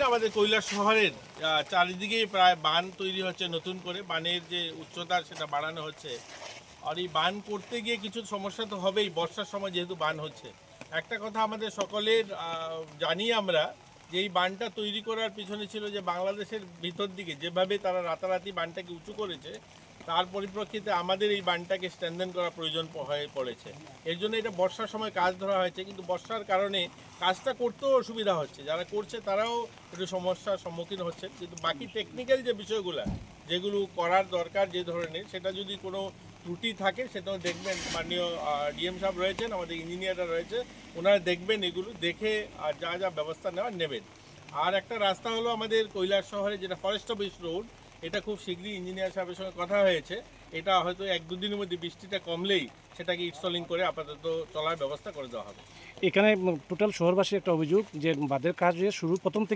আমাদের কৈলাস শহরের চারিদিকেই প্রায় বাঁধ তৈরি হচ্ছে নতুন করে, বানের যে উচ্চতা সেটা বাড়ানো হচ্ছে। আর এই বাঁধ করতে গিয়ে কিছু সমস্যা তো হবেই, বর্ষার সময় যেহেতু বাঁধ হচ্ছে। একটা কথা আমাদের সকলের জানি আমরা, যে এই বাঁধটা তৈরি করার পিছনে ছিল যে বাংলাদেশের ভিতর দিকে যেভাবে তারা রাতারাতি বাঁধটাকে উঁচু করেছে, তার পরিপ্রেক্ষিতে আমাদের এই বাঁধটাকে স্ট্রেনথেন করা প্রয়োজন হয়ে পড়েছে। এর জন্য এটা বর্ষার সময় কাজ ধরা হয়েছে, কিন্তু বর্ষার কারণে কাজটা করতেও অসুবিধা হচ্ছে, যারা করছে তারাও একটু সমস্যার সম্মুখীন হচ্ছে। কিন্তু বাকি টেকনিক্যাল যে বিষয়গুলো যেগুলো করার দরকার যে ধরনের, সেটা যদি কোনো ত্রুটি থাকে সেটাও দেখবেন, মাননীয় ডিএম সাহেব রয়েছেন, আমাদের ইঞ্জিনিয়াররা রয়েছে, ওনারা দেখবেন, এগুলো দেখে আর যা যা ব্যবস্থা নেওয়ার নেবেন। আর একটা রাস্তা হলো আমাদের কৈলাস শহরে যেটা ফরেস্ট অফিস রোড, এটা খুব শীঘ্রই ইঞ্জিনিয়ার সাহেবের সঙ্গে কথা হয়েছে, এটা হয়তো 1-2 দিনের মধ্যে বৃষ্টিটা কমলেই সেটাকে ইনস্টলিং করে আপাতত চলার ব্যবস্থা করে দেওয়া হবে। এখানে টোটাল শহরবাসীর একটা অভিযোগ যে বাঁধের কাজ শুরু প্রথম থেকে